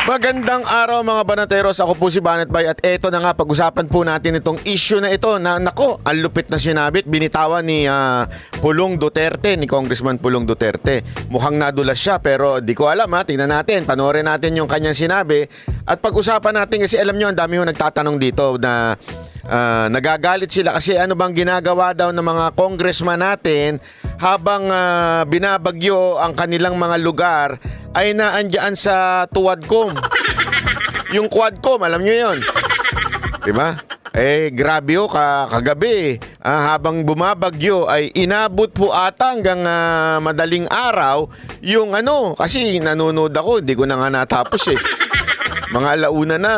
Magandang araw mga banateros, ako po si Banet Bay at eto na nga, pag-usapan po natin itong issue na ito na nako, ang lupit na sinabit, binitawan ni Pulong Duterte, ni Congressman Pulong Duterte. Mukhang nadulas siya pero di ko alam tingnan natin, panoorin natin yung kanyang sinabi at pag-usapan natin kasi alam nyo, ang dami yung nagtatanong dito na nagagalit sila kasi ano bang ginagawa daw ng mga congressman natin habang binabagyo ang kanilang mga lugar ay naandyan sa Tuwadcom. Yung Quadcom, alam nyo yun. Diba? Grabe kagabi habang bumabagyo ay inabot po ata hanggang madaling araw yung kasi nanonood ako, hindi ko na nga natapos Mga alauna na,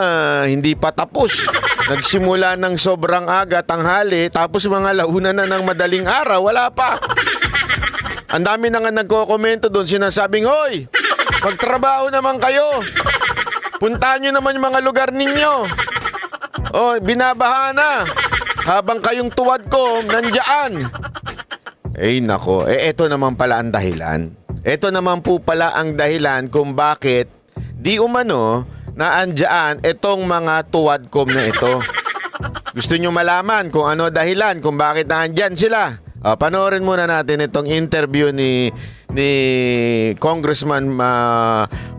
hindi pa tapos. Nagsimula ng sobrang aga, tanghali, tapos mga alauna na ng madaling araw, wala pa. Ang dami na nga nagko-komento doon, sinasabing, hoy, magtrabaho naman kayo. Puntahan nyo naman yung mga lugar ninyo. Binabaha na. Habang kayong Tuwadcom, nandiyan. Nako, eto naman pala ang dahilan. Eto naman po pala ang dahilan kung bakit di umano naandyan itong mga Tuwadcom na ito. Gusto nyo malaman kung ano dahilan kung bakit naandyan sila? Panoorin muna natin itong interview ni Congressman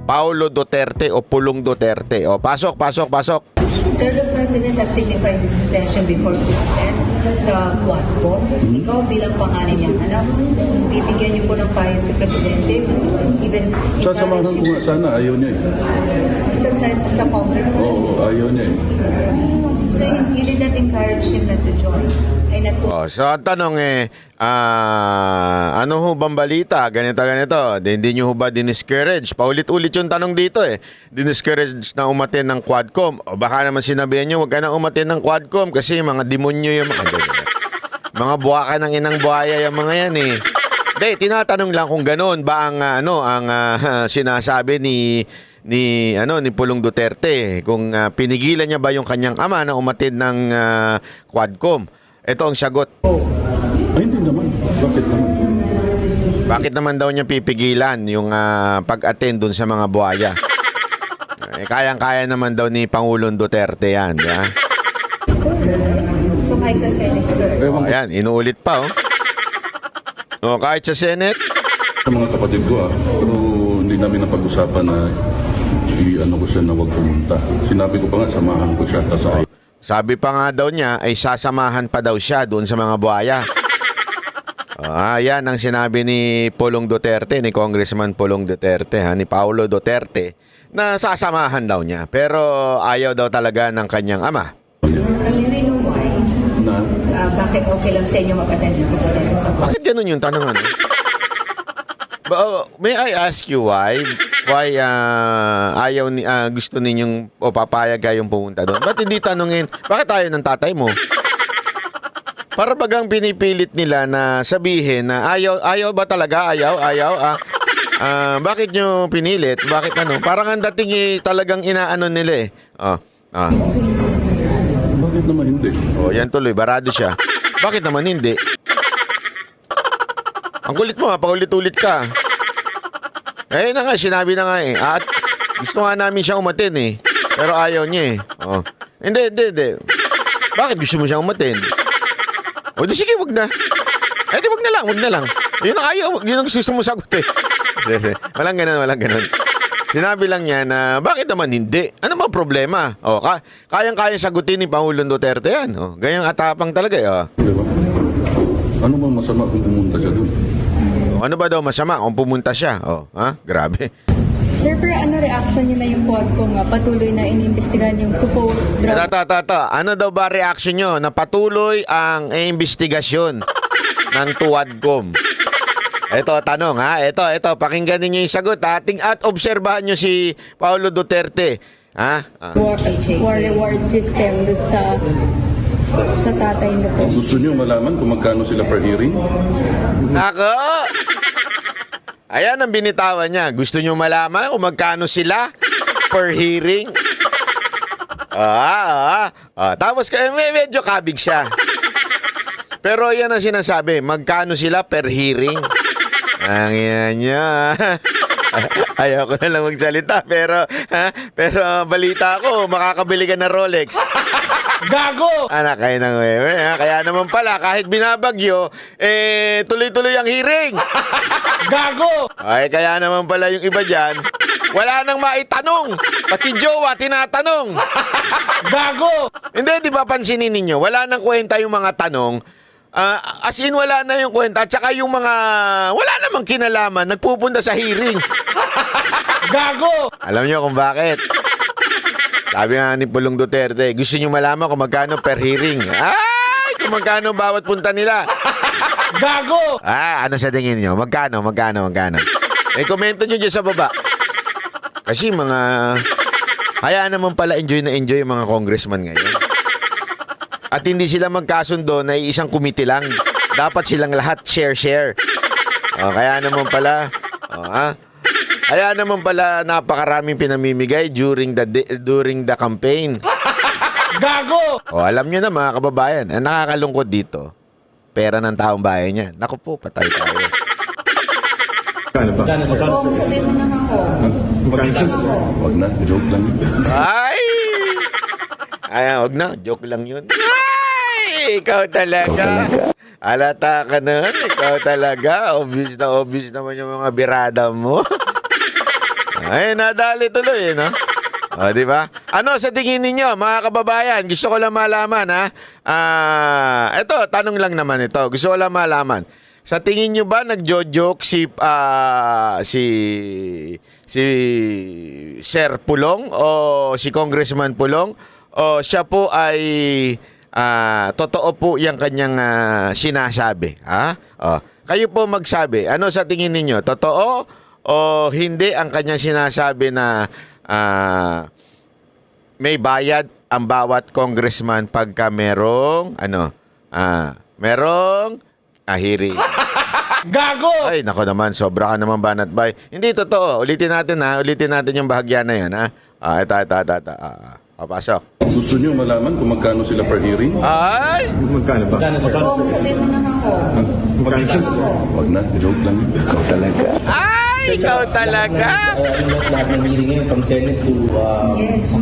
Paulo Duterte o Pulong Duterte. Pasok. Sir, the President has signified his intention before to attend sa Quadcom. Ikaw bilang pangalan niyang anak, bibigyan niyo po ng payo si Presidente. Even Sasamahan ko nga sana, ayaw niya sa Congress. Oo, ayaw niya So you did not encourage him not to join? So ang tanong ano ho bang balita? Ganito. Hindi nyo ho ba diniscourage? Paulit-ulit yung tanong dito Diniscourage na umaten ng Quadcom. O baka naman sinabihan nyo, huwag ka na umaten ng Quadcom kasi mga demonyo yung mga buwaka ng inang buhaya yung mga yan Hindi, tinatanong lang kung ganoon ba ang sinasabi ni Pulong Duterte kung pinigilan niya ba yung kanyang ama na umatid ng Quadcom. Ito ang sagot. Ay, hindi naman. Bakit naman? Bakit naman daw niya pipigilan yung pag-attend dun sa mga buhaya? Kayang-kaya naman daw ni Pangulong Duterte yan. So kahit sa Senate, sir? Ayan, inuulit pa kahit sa Senate? Sa mga kapatid ko pero hindi namin napag-usapan na i-ano ko siya na huwag pumunta. Sinabi ko pa nga, samahan ko siya. Sabi pa nga daw niya ay sasamahan pa daw siya doon sa mga buhaya. Yan ang sinabi ni Pulong Duterte, ni Congressman Pulong Duterte, ni Paulo Duterte, na sasamahan daw niya. Pero ayaw daw talaga ng kanyang ama. So you know why? Bakit okay lang sa inyo mag-attend si Presidente sa Quadcom? Bakit ganun yung tanong? May I ask you why? Why ayaw gusto ninyong papayag kayong pumunta doon? Ba't hindi tanungin, bakit ayaw ng tatay mo? Para bagang pinipilit nila na sabihin na ayaw ba talaga? Ayaw? Bakit nyo pinilit? Bakit Parang ang dating talagang inaano nila Bakit naman hindi? Yan tuloy, barado siya. Bakit naman hindi? Ang kulit mo paulit-ulit ka. Na nga, sinabi na nga At gusto nga namin siyang umatin pero ayaw niya Hindi. Bakit gusto mo siyang umatin? Di sige, wag na. Di wag na lang. Yun ang ayaw, yun ang gusto mo sagot Walang ganun. Sinabi lang niya na bakit naman hindi? Ano bang problema? Kayang-kayang sagutin ni Pangulong Duterte yan. Ganyang atapang talaga Diba? Ano bang masama kung pumunta siya doon? Ano ba daw masama kung pumunta siya? Grabe. Sir, pero ano reaction niyo na yung Quadcom patuloy na inimbestigahan yung supposed drug? Ano daw ba reaction nyo na patuloy ang investigasyon ng Tuwadcom? Ito, tanong Ito, pakinggan niyo yung sagot at obserbahan nyo si Paulo Duterte. War reward system dun sa tatay niyo po. Gusto niyo malaman kung magkano sila per hearing? Ako! Ayan ang binitawan niya. Gusto niyo malaman kung magkano sila per hearing? Tapos medyo kabig siya. Pero yan ang sinasabi, magkano sila per hearing? Ang yan niya. Ayaw ko na lang magsalita, pero balita ko, makakabili ka ng Rolex. Gago! Anak kayo ng wewe, ha? Kaya naman pala, kahit binabagyo, tuloy-tuloy ang hearing. Gago! Ay, kaya naman pala yung iba dyan, wala nang maitanong. Pati jowa, tinatanong. Gago! Hindi, di ba pansinin ninyo, wala nang kwenta yung mga tanong. As in, wala na yung kwenta. At saka yung mga, wala namang kinalaman, nagpupunta sa hearing. Gago! Alam nyo kung bakit? Sabi nga ni Pulong Duterte, gusto nyo malaman kung magkano per hearing. Ay, kung magkano bawat punta nila. Gago! Ano sa tingin nyo? Magkano? Komento nyo dyan sa baba. Kasi kaya naman pala enjoy na enjoy yung mga congressman ngayon. At hindi sila magkasundo na isang committee lang. Dapat silang lahat share. Kaya naman pala, kaya naman pala napakaraming pinamimigay during the campaign. Gago! Alam nyo na mga kababayan, ang nakakalungkot dito, pera ng taong bayan yan. Naku po, patay tayo. Oo, sabihin mo naman ko. Wag na, joke lang. Wag na, joke lang yun. Ay, ikaw talaga. Alata ka nun, ikaw talaga. Obvious naman yung mga birada mo. Ay, nadali tuloy, no? Di ba? Ano sa tingin ninyo, mga kababayan? Gusto ko lang malaman, ha? Ito, tanong lang naman ito. Gusto ko lang malaman. Sa tingin nyo ba nagjo-joke si Sir Pulong o si Congressman Pulong o siya po ay totoo po yung kanyang sinasabi? Kayo po magsabi. Ano sa tingin ninyo? Totoo o hindi ang kanyang sinasabi na may bayad ang bawat congressman pagka merong hearing? Gago! Ay, nako naman, sobra ka naman, Banat Bay. Hindi totoo. Ulitin natin yung bahagya na yan, ha? Ito. Pasok. Gusto nyo malaman kung magkano sila per hearing? Ay! Magkano ba? Oo, sabihin mo naman ko. Wag na, joke lang. Ay, ikaw talaga. Lahat ng hearing ngayon, from Senate to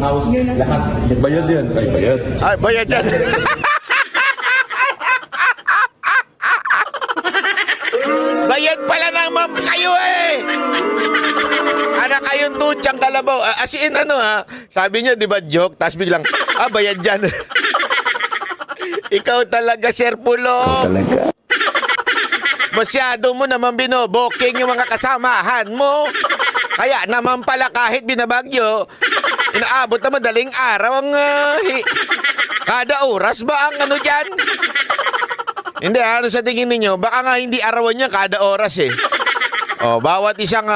House, lahat. Bayad yan. Ay, bayad. Ay, bayad yan. Bayad pala naman kayo Anak kayong tutsang kalabaw. As in sabi niyo, di ba joke? Tapos biglang, bayad dyan. Ikaw talaga, Sir Pulo. Masyado mo naman binoboking yung mga kasamahan mo. Kaya naman pala kahit binabagyo, inaabot na madaling araw ang kada oras ba ang dyan? Hindi, ano sa tingin ninyo? Baka nga hindi arawan niya kada oras bawat isang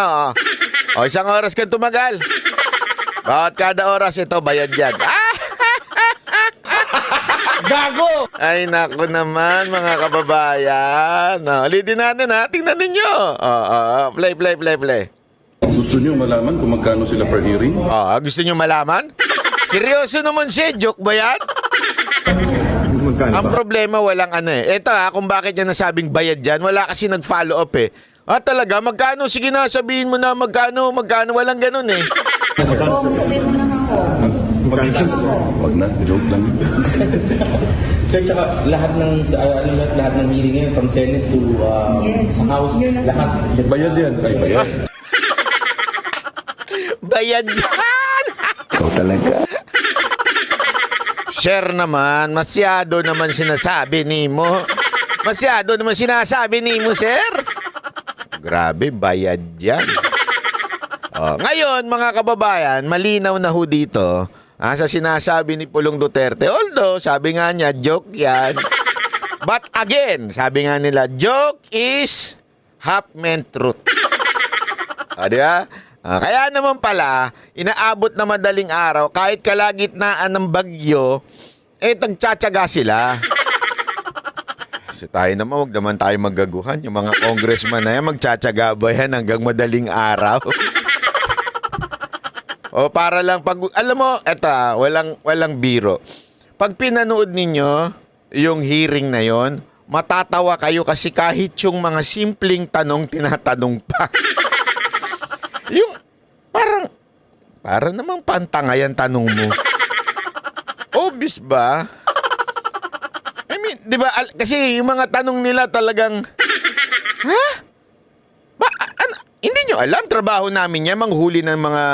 isang oras kang tumagal. Bawat kada oras ito, bayad yan. Gago! Ay, naku naman, mga kababayan. Ulitin natin, tingnan ninyo. Play. Gusto nyo malaman kung magkano sila per hearing? Gusto nyo malaman? Seryoso naman siya, joke ba yan? Ang problema, walang Ito kung bakit yan nasabing bayad dyan, wala kasi nag-follow up talaga, magkano? Sige na, sabihin mo na magkano, walang ganun Oo, sabihin mo naman ko. Wag na, joke lang. Sir, tsaka lahat ng hearing ngayon, from Senate to House, lahat. Bayad yan. Ay, bayad. Bayad yan! Ikaw talaga. Share naman, masyado naman sinasabi ni mo. Masyado naman sinasabi ni mo, sir. Grabe, bayad yan. Ngayon, mga kababayan, malinaw na ho dito sa sinasabi ni Pulong Duterte. Although, sabi nga niya, joke yan. But again, sabi nga nila, joke is half-meant truth. Di ba? Kaya naman pala, inaabot na madaling araw, kahit kalagitnaan ng bagyo, nagtsatsaga sila. Kasi tayo naman, huwag naman tayo magaguhan. Yung mga congressman na yan, magtsatsaga ba yan hanggang madaling araw? Para lang, alam mo, eto walang biro. Pag pinanood ninyo yung hearing na yon, matatawa kayo kasi kahit yung mga simpleng tanong, tinatanong pa. Para namang pantanga yan tanong mo. Obvious ba? I mean, di ba, kasi yung mga tanong nila talagang, ha? Hindi nyo alam, trabaho namin yan, manghuli ng mga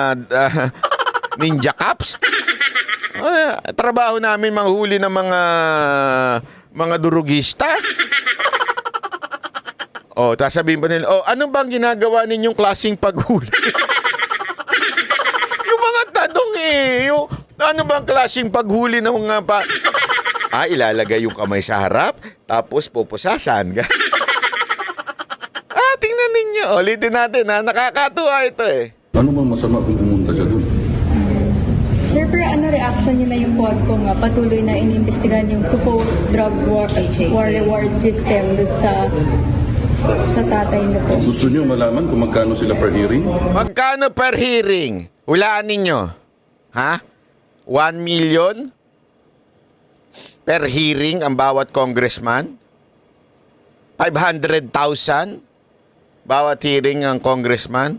ninja cops. Trabaho namin manghuli ng mga durugista. Tapos sabihin pa nila, ano bang ginagawa ninyong klaseng paghuli? Yung mga tanong ano bang klaseng paghuli ng mga ilalagay yung kamay sa harap, tapos pupusasan ka. Tingnan ninyo. Ulitin natin, nakakatuwa ito eh. Ano bang masama kung pumunta siya doon? Sir, pero ano reaction niyo na yung Quadcom nga patuloy na inimbestigahan yung supposed drug war reward system dun sa tatay niyo po? Gusto niyo malaman kung magkano sila per hearing? Magkano per hearing? Hulaan ninyo. Ha? 1 million per hearing ang bawat congressman? 500,000 bawat hearing ang congressman?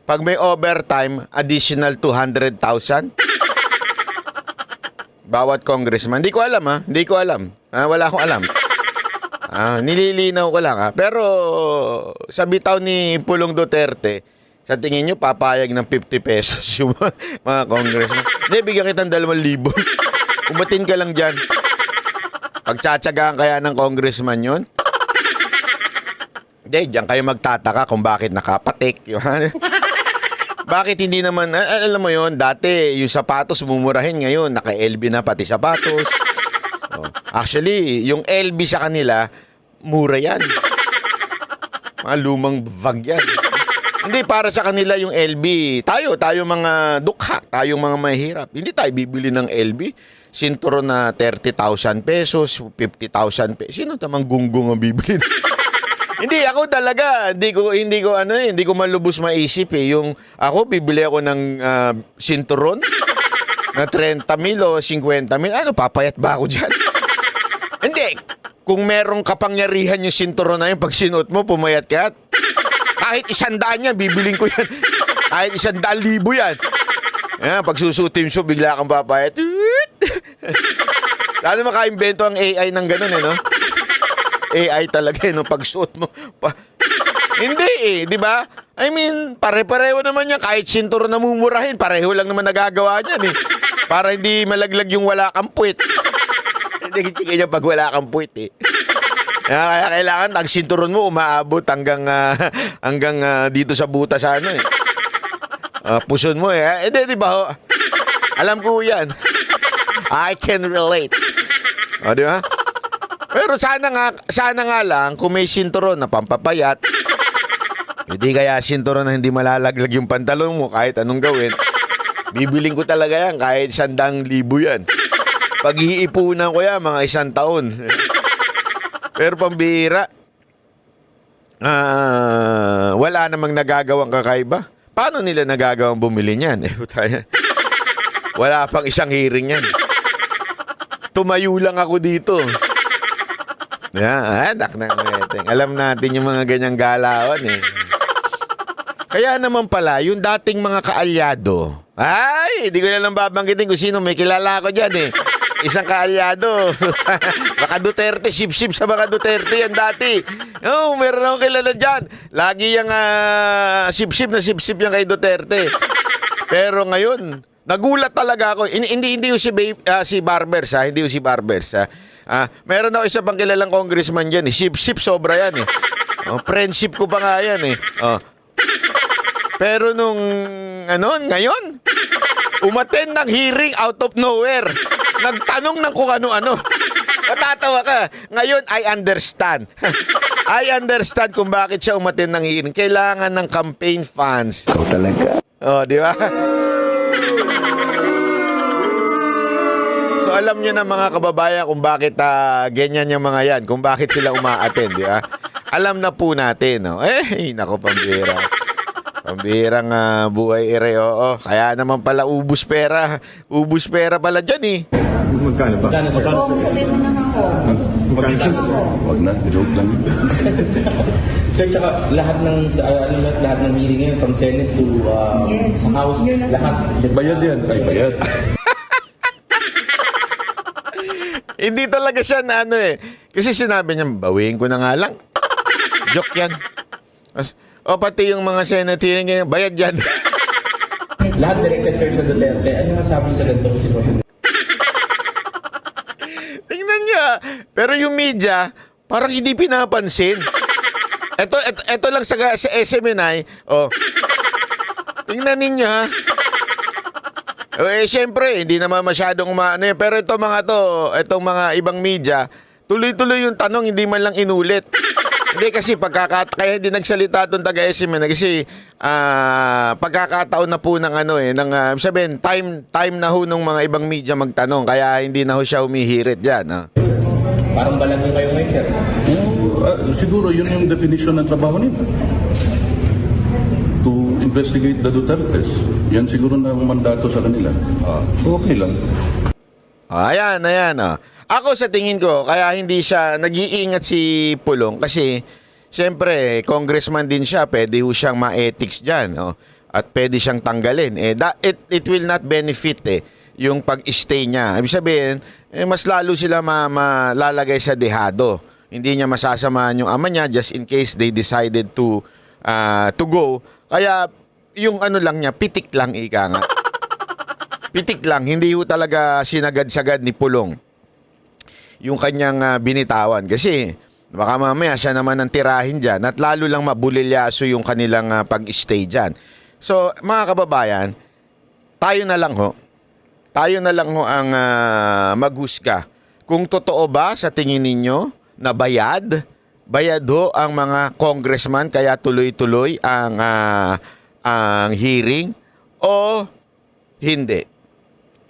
Pag may overtime, additional 200,000 bawat congressman. Hindi ko alam Hindi ko alam. Wala akong alam. Nililinaw ko lang Pero sa bitaw ni Pulong Duterte, sa tingin nyo, papayag ng 50 pesos yung mga congressman. Hindi, bigyan kitang 2,000. Umatin ka lang dyan. Pagtsatsagaan kaya ng congressman yun? Hindi, dyan kayo magtataka kung bakit nakapatik. Bakit hindi naman, alam mo yun, dati yung sapatos mumurahin, ngayon naka-LB na pati sapatos. Actually, yung LB sa kanila, mura yan. Mga lumang bag yan. Hindi, para sa kanila yung LB, tayo mga dukha, tayong mga mahirap. Hindi tayo bibili ng LB. Sinturon na 30,000 pesos, 50,000 pesos. Sino tamang gunggong ang bibili? Hindi, ako talaga, hindi ko malubos maisip eh. Yung ako, bibili ako ng sinturon na 30,000 o 50,000. Ano, papayat ba ako dyan? Hindi, kung merong kapangyarihan yung sinturon na yun, pag sinuot mo, pumayat ka. Kahit 100 yan, bibiling ko yan. Kahit 100,000 yan. Pag susutin mo, bigla kang papayat. Sana makaimbento ang AI ng ganun no? AI talaga pagsuot mo. Hindi di ba? I mean, pare-pareho naman yan. Kahit sinturon na mumurahin, pareho lang naman nagagawa niyan Para hindi malaglag yung wala kang puwit. Hindi kichika niya pag wala kang puwit Kaya kailangan nagsinturon mo umaabot hanggang dito sa buta sa puson mo Hindi, di ba? Alam ko yan. I can relate. Di ba? Pero sana nga lang kung may sinturon na pampapayat, hindi kaya sinturon na hindi malalaglag yung pantalon mo kahit anong gawin. Bibiling ko talaga yan kahit 100,000 yan. Pag-iipunan ko yan mga 1 taon. Pero pambihira, wala namang nagagawang kakaiba. Paano nila nagagawang bumili niyan? Wala pang isang hearing yan. Tumayo lang ako dito. Anak ng meteng. Alam natin yung mga ganyang galawan Kaya naman pala, yung dating mga kaalyado, hindi ko na lang babanggitin kung sino, may kilala ako dyan Isang kaalyado. Baka Duterte, sip-sip sa mga Duterte yan dati. Meron akong kilala dyan. Lagi yung sip-sip na sip-sip yan kay Duterte. Pero ngayon, nagulat talaga ako. Hindi yung si Barbers hindi yung si Barbers meron ako isa pang kilalang congressman dyan Sip-sip sobra yan friendship ko pa nga yan Pero nung ngayon, umattend ng hearing out of nowhere. Nagtanong ng kung ano-ano. Matatawa ka. Ngayon, I understand. I understand kung bakit siya umattend ng hearing. Kailangan ng campaign funds. Talaga. Di ba? So, alam nyo na mga kababayan kung bakit ganyan yung mga yan. Kung bakit sila uma-attend, di ba? Alam na po natin. Nako, pambira. Pambirang buhay ere, oo. Kaya naman pala ubus pera. Ubus pera pala dyan eh. Magkano ba? Magkano, sir? Oo, sabihin mo naman ko. Sabihin mo. Wag na, joke lang. Sir, tsaka lahat ng lahat ng hearing ngayon from Senate to Yes. House, Yun ang- lahat. Bayad yan. Ay, bayad. Hindi talaga siya na ano eh. Kasi sinabi niya, bawiin ko na nga lang. Joke yan. Pati yung mga Senate hearing ngayon, bayad yan. Lahat directed sir sa Duterte. Ano masabi niyo sa ganitong sitwasyon? Tingnan niya. Pero yung media, parang hindi pinapansin. Ito lang sa SMNI. Oh. Tingnan ninyo ha. Siyempre, hindi naman masyadong maano yan. Pero itong mga ibang media, tuloy-tuloy yung tanong, hindi man lang inulit. Hindi kasi kaya hindi nagsalita itong taga-SMNI kasi pagkakataon na po ng sabihin, time na ho nung mga ibang media magtanong, kaya hindi na ho siya humihirit dyan. Parang balag niyo kayo ngayon, sir. Siguro yun yung definition ng trabaho nila. To investigate the Dutertes. Yan siguro na ang mandato sa kanila. So okay lang. Ayan. Ako sa tingin ko, kaya hindi siya nag-iingat si Pulong kasi siyempre, congressman din siya, pwede ho siyang ma-ethics dyan. At pwede siyang tanggalin. It will not benefit yung pag-stay niya. Ibig sabihin, mas lalo sila malalagay sa dehado. Hindi niya masasamahan yung ama niya just in case they decided to go. Kaya yung lang niya, pitik lang ika nga. Pitik lang, hindi ho talaga sinagad-sagad ni Pulong yung kanyang binitawan. Kasi baka mamaya siya naman ang tirahin dyan at lalo lang mabulilyaso yung kanilang pag-stay dyan. So mga kababayan, tayo na lang ho ang maghusga. Kung totoo ba sa tingin ninyo na bayad ho ang mga congressman kaya tuloy-tuloy ang hearing o hindi.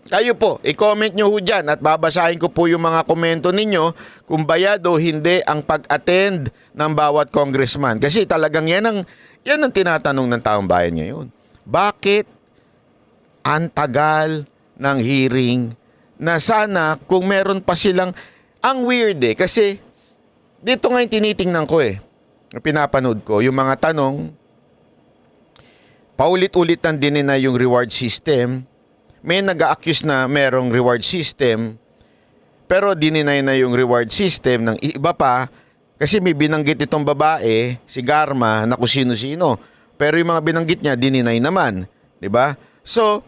Kayo po, i-comment nyo ho dyan at babasahin ko po yung mga komento ninyo kung bayad o hindi ang pag-attend ng bawat congressman. Kasi talagang yan ang tinatanong ng taong bayan ngayon. Bakit ang tagal ng hearing na sana kung meron pa silang, ang weird kasi dito nga yung tinitingnan ko pinapanood ko, yung mga tanong, paulit-ulit nang din na yung reward system. May nag-a-accuse na merong reward system, pero dininay na yung reward system ng iba pa kasi may binanggit itong babae, si Garma, na kung sino-sino. Pero yung mga binanggit niya, dininay naman. Diba? So,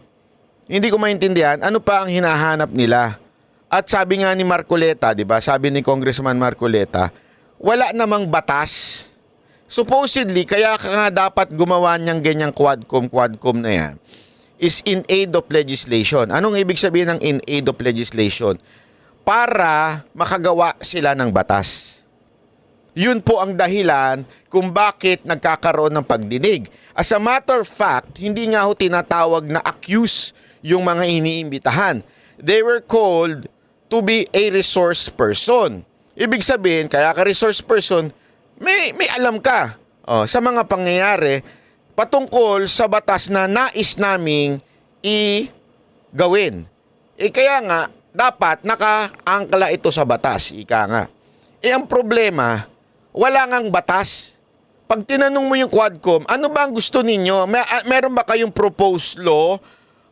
hindi ko maintindihan, ano pa ang hinahanap nila? At sabi nga ni Marcoleta, diba? Sabi ni Congressman Marcoleta, wala namang batas. Supposedly, kaya ka nga dapat gumawa niyang ganyang quadcom na yan, is in aid of legislation. Anong ibig sabihin ng in aid of legislation? Para makagawa sila ng batas. Yun po ang dahilan kung bakit nagkakaroon ng pagdinig. As a matter of fact, hindi nga ho tinatawag na accuse yung mga iniimbitahan. They were called to be a resource person. Ibig sabihin, kaya ka resource person, may alam ka sa mga pangyayari patungkol sa batas na nais naming gawin. Kaya nga, dapat nakaangkla ito sa batas. Ika nga. Ang problema, wala ngang batas. Pag tinanong mo yung Quadcom, ano ba ang gusto ninyo? Meron ba kayong proposed law?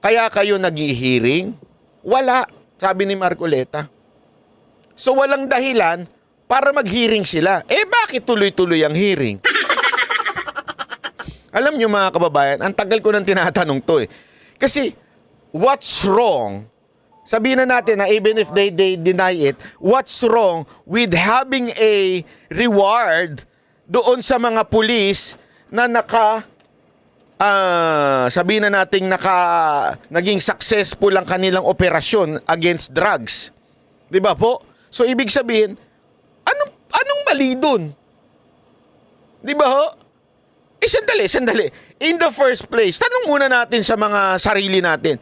Kaya kayo nag-i-hearing? Wala, sabi ni Marcoleta. So walang dahilan para mag-hearing sila. Bakit tuloy-tuloy ang hearing? Alam nyo mga kababayan, ang tagal ko nang tinatanong to Kasi, what's wrong? Sabihin na natin na even if they deny it, what's wrong with having a reward doon sa mga pulis na sabihin na natin naging successful ang kanilang operasyon against drugs? Diba po? So, ibig sabihin, anong mali dun? Diba ho? Sandali. In the first place, tanong muna natin sa mga sarili natin.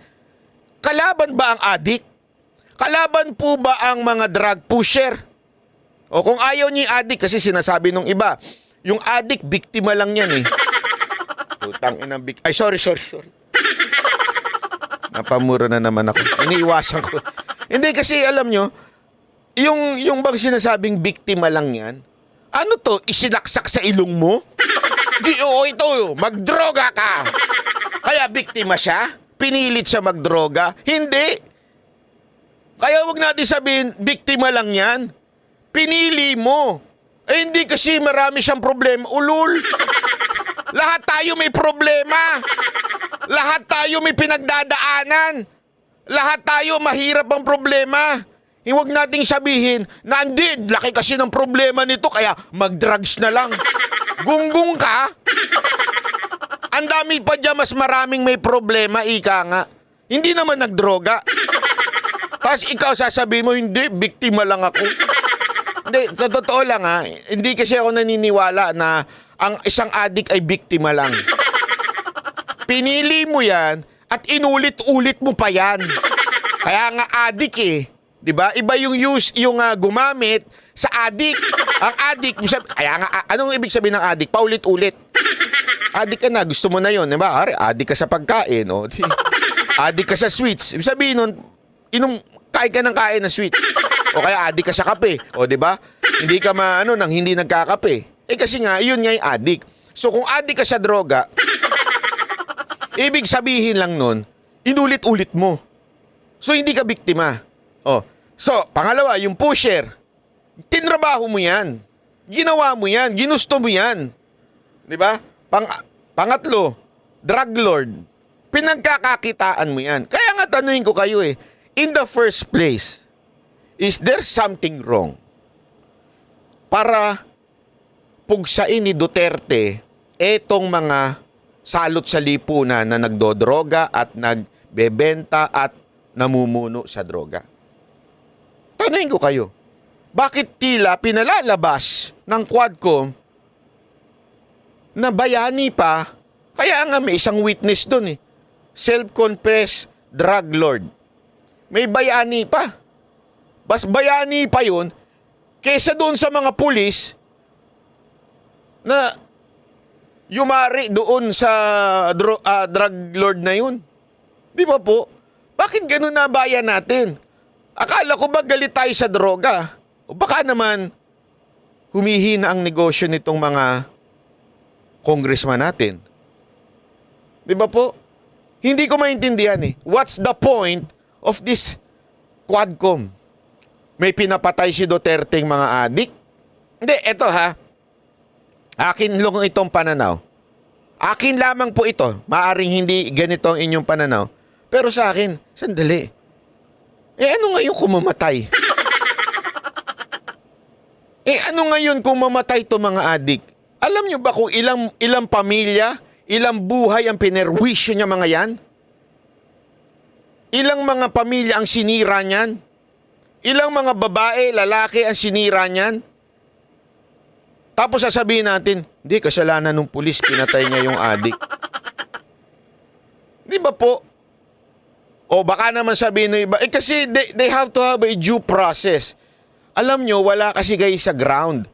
Kalaban ba ang addict? Kalaban po ba ang mga drug pusher? O kung ayaw niyo yung addict, kasi sinasabi nung iba, yung addict, biktima lang yan Putang inang big... Ay, sorry. Napamura na naman ako. Iniiwasan ko. Hindi kasi alam nyo, yung bang sinasabing biktima lang yan, ano to, isinaksak sa ilong mo? Di, oo, ito, magdroga ka. Kaya biktima siya? Pinilit siya magdroga? Hindi. Kaya wag natin sabihin, biktima lang yan. Pinili mo. Eh hindi kasi marami siyang problema. Ulul. Lahat tayo may problema. Lahat tayo may pinagdadaanan. Lahat tayo mahirap ang problema. Huwag nating sabihin na hindi, laki kasi ng problema nito kaya mag-drugs na lang. Gunggong ka. Ang dami pa dyan, mas maraming may problema, ika nga. Hindi naman nagdroga. Tapos ikaw sasabihin mo, hindi, biktima lang ako. Hindi, sa totoo lang ha, hindi kasi ako naniniwala na ang isang adik ay biktima lang. Pinili mo yan at inulit-ulit mo pa yan. Kaya nga adik eh. 'Di ba? Iba yung gumamit sa adik. Ang adik, kaya nga anong ibig sabihin ng adik? Paulit-ulit. Adik ka na, gusto mo na 'yon, 'di ba? Adik ka sa pagkain, o. Adik ka sa sweets. Ibig sabihin nun, kain ka ng kain ng sweets. O kaya adik ka sa kape, o 'di ba? Hindi ka nang hindi nagkakape. Eh kasi nga, yun nga yung adik. So kung adik ka sa droga, ibig sabihin lang nun, inulit-ulit mo. So hindi ka biktima. Oh. So, pangalawa, yung pusher. Tinrabaho mo yan. Ginawa mo yan. Ginusto mo yan. Di ba? Pangatlo, drug lord. Pinagkakakitaan mo yan. Kaya nga tanuhin ko kayo eh. In the first place, is there something wrong? Para pugsain ni Duterte etong mga salot sa lipunan na nagdodroga at nagbebenta at namumuno sa droga. Tanuhin ko kayo, bakit tila pinalalabas ng Quadcom na bayani pa, kaya nga may isang witness dun eh, self-confessed drug lord. May bayani pa. Bas bayani pa yun, kesa dun sa mga pulis na yumari doon sa drug lord na yun. Di ba po? Bakit ganun na bayan natin? Akala ko ba galit tayo sa droga? O baka naman humihina ang negosyo nitong mga congressman natin. Di ba po? Hindi ko maintindihan eh. What's the point of this Quadcom? May pinapatay si Duterte ng mga adik? Hindi, eto ha. Akin lang itong pananaw. Akin lamang po ito. Maaring hindi ganito ang inyong pananaw. Pero sa akin, sandali. Ano ngayon kung mamatay? Ano ngayon kung mamatay to mga adik? Alam nyo ba kung ilang pamilya, ilang buhay ang pinerwisyo niya mga yan? Ilang mga pamilya ang sinira niyan? Ilang mga babae, lalaki ang sinira niyan? Tapos sasabihin natin, hindi, kasalanan ng pulis, pinatay niya yung adik. Di ba po? O baka naman sabihin ng iba, kasi they have to have a due process. Alam nyo, wala kasi kayo sa ground.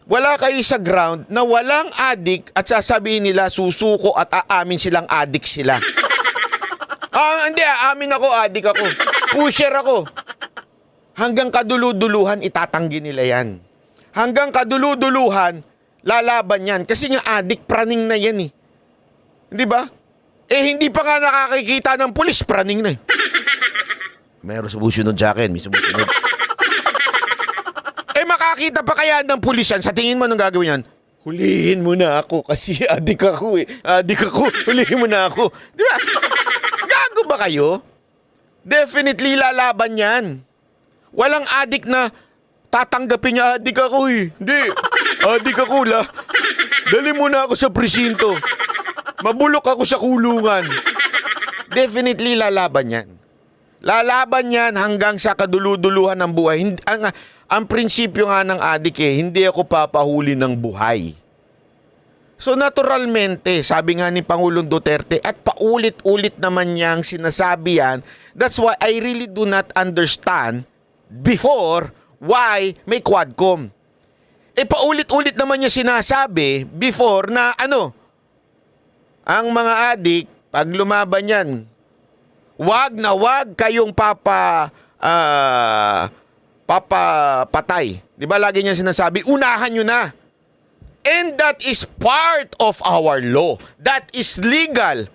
Wala kayo sa ground na walang adik at sasabihin nila susuko at aamin silang adik sila. Hindi, aamin ako, adik ako. Pusher ako. Hanggang kaduluduluhan, itatanggi nila yan. Hanggang kaduluduluhan, lalaban yan. Kasi nga adik, praning na yan eh. Di ba? Hindi pa nga nakakikita ng pulis, praning na eh. Meron sumusunod sa akin, may sumusunod. Makakita pa kaya ng pulis yan? Sa tingin mo nung gagawin yan? Hulihin mo na ako kasi adik ako eh. Adik ako, hulihin mo na ako. Di ba? Gago ba kayo? Definitely lalaban yan. Walang adik na tatanggapin niya, adik ako eh. Hindi, adik ako la. Dali mo na ako sa presinto. Mabulok ako sa kulungan. Definitely lalaban yan. Lalaban yan hanggang sa kaduluduluhan ng buhay. Ang prinsipyo nga ng adik hindi ako papahuli ng buhay. So naturalmente, sabi nga ni Pangulong Duterte, at paulit-ulit naman niyang sinasabi yan, that's why I really do not understand before why may Quadcom. Paulit-ulit naman niya sinasabi before na ang mga adik, pag lumaban yan, wag na wag kayong papatay. Di ba lagi niya sinasabi, unahan nyo na. And that is part of our law. That is legal.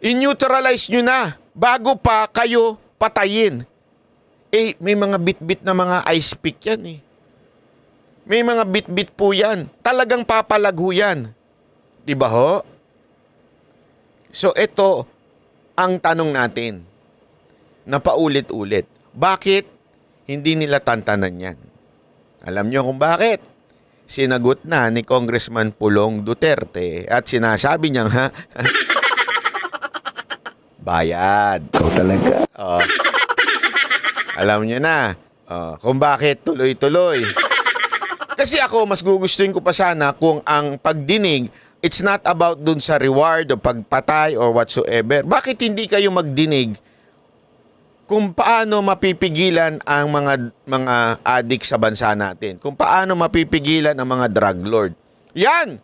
I-neutralize nyo na bago pa kayo patayin. Eh, may mga bit-bit na mga ice pick yan eh. May mga bit-bit po yan. Talagang papalago yan. Di ba ho? So, ito ang tanong natin na paulit-ulit. Bakit hindi nila tantanan yan? Alam nyo kung bakit? Sinagot na ni Congressman Pulong Duterte at sinasabi niyang, bayad. Ikaw talaga. Oh. Alam niyo na kung bakit tuloy-tuloy. Kasi ako, mas gugustuhin ko pa sana kung ang pagdinig, it's not about dun sa reward o pagpatay or whatsoever. Bakit hindi kayo magdinig kung paano mapipigilan ang mga adik sa bansa natin? Kung paano mapipigilan ang mga drug lord? Yan!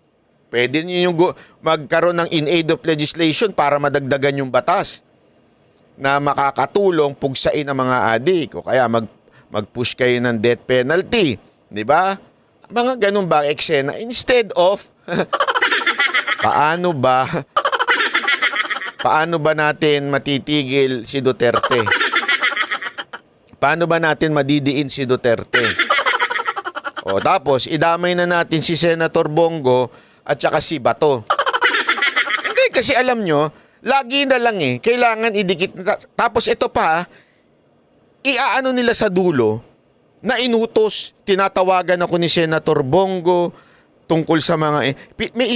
Pwede niyo magkaroon ng in aid of legislation para madagdagan yung batas na makakatulong pugsain ang mga adik o kaya mag-push kayo ng death penalty. Di ba? Mga ganun ba eksena? Instead of, paano ba natin matitigil si Duterte? Paano ba natin madidiin si Duterte? O tapos, idamay na natin si Senator Bongo at saka si Bato. Hindi, kasi alam nyo, lagi na lang kailangan idikit. Tapos ito pa, iaano nila sa dulo, na inutos, tinatawagan ako ni Senator Bongo tungkol sa mga,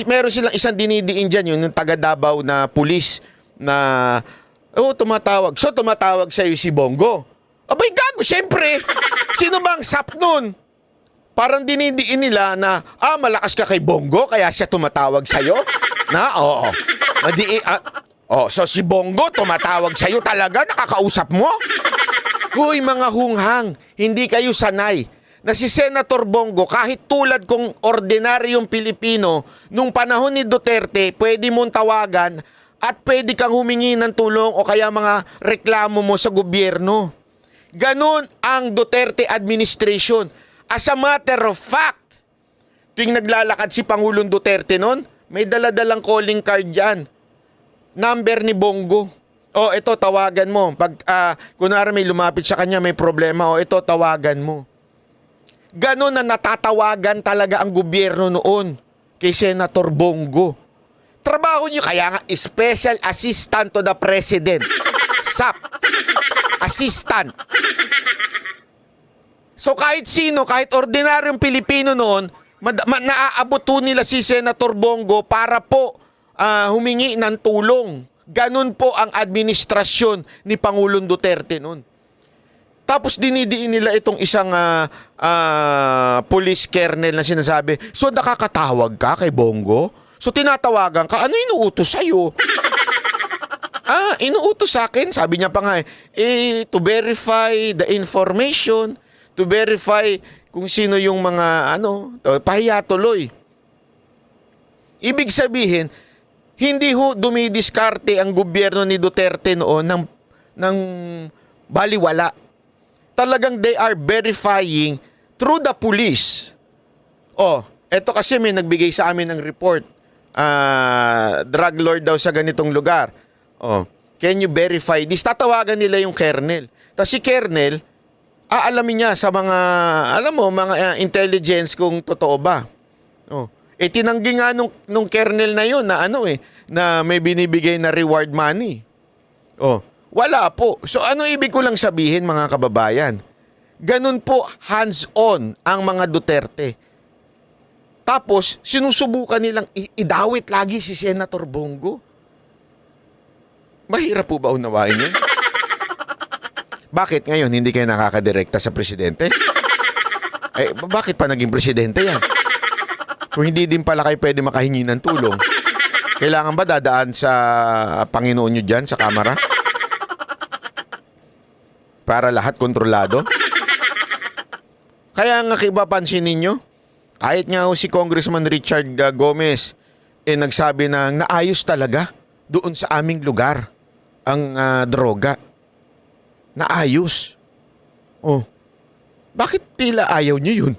meron silang isang dinidiin dyan, yung taga Davao na pulis na, tumatawag. So, tumatawag sa'yo si Bongo. Abay, gago, syempre. Sino bang sap nun? Parang dinidiin nila na, malakas ka kay Bongo, kaya siya tumatawag sa'yo? Na, oo. So si Bongo tumatawag sa'yo talaga, nakakausap mo? Huy, mga hunghang, hindi kayo sanay na si Senator Bongo, kahit tulad kong ordinaryong Pilipino, nung panahon ni Duterte, pwede mong tawagan at pwede kang humingi ng tulong o kaya mga reklamo mo sa gobyerno. Ganon ang Duterte administration. As a matter of fact, tuwing naglalakad si Pangulong Duterte noon, may daladalang calling card dyan. Number ni Bongo. O, ito, tawagan mo. Pag, kunwari may lumapit sa kanya, may problema. O, ito, tawagan mo. Ganon na natatawagan talaga ang gobyerno noon kay Senator Bongo. Trabaho niyo, kaya nga, Special Assistant to the President. SAP. Assistant. So kahit sino, kahit ordinaryong Pilipino noon, naaabot nila si Senator Bongo para po humingi ng tulong. Ganun po ang administrasyon ni Pangulong Duterte noon. Tapos dinidiin nila itong isang police colonel na sinasabi, so nakakatawag ka kay Bongo? So tinatawagan ka, ano inuutos sa'yo? Inuutos sa akin, sabi niya pa nga to verify the information, to verify kung sino yung mga pahiya tuloy. Ibig sabihin, hindi ho dumidiskarte ang gobyerno ni Duterte noon ng baliwala. Talagang they are verifying through the police. Eto kasi may nagbigay sa amin ng report. Drug lord daw sa ganitong lugar. Can you verify this? Tatawagan nila yung kernel. Tapos si kernel, aalamin niya sa mga, mga intelligence kung totoo ba. Tinanggi nga nung kernel na yun na na may binibigay na reward money. Wala po. So ano ibig ko lang sabihin, mga kababayan? Ganun po hands-on ang mga Duterte. Tapos sinusubukan nilang idawit lagi si Senator Bongo. Mahirap po ba unawain yun? Bakit ngayon hindi kayo nakakadirekta sa presidente? Bakit pa naging presidente yan? Kung hindi din pala kayo pwede makahingi ng tulong, kailangan ba dadaan sa Panginoon nyo dyan, sa kamara? Para lahat kontrolado? Kaya nga kibapansin ninyo, kahit nga si Congressman Richard Gomez, nagsabi na naayos talaga doon sa aming lugar ang droga. Naayos. Oh, bakit tila ayaw nyo yun?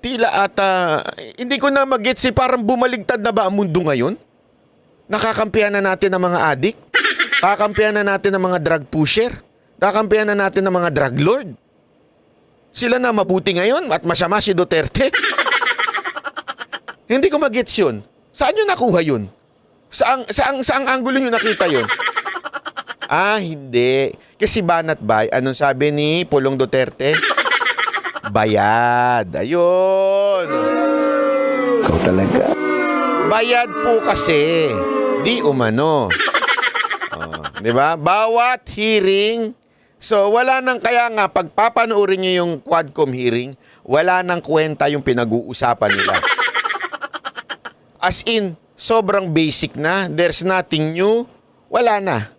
Tila ata, hindi ko na mag-gets parang bumaligtad na ba ang mundo ngayon? Nakakampihan na natin ang mga adik? Kakampihan na natin ang mga drug pusher? Kakampihan na natin ang mga drug lord? Sila na mabuti ngayon at masama si Duterte? Hindi ko mag-gets yun. Saan nyo nakuha yun? Saang angulo nyo nakita yun? Hindi. Kasi Banat Bay, anong sabi ni Pulong Duterte? Bayad. Ayun. Ikaw talaga. Bayad po kasi. Di umano. Oh, di ba? Bawat hearing. So, wala nang, kaya nga, pagpapanoorin nyo yung Quadcom hearing, wala nang kwenta yung pinag-uusapan nila. As in, sobrang basic na. There's nothing new. Wala na.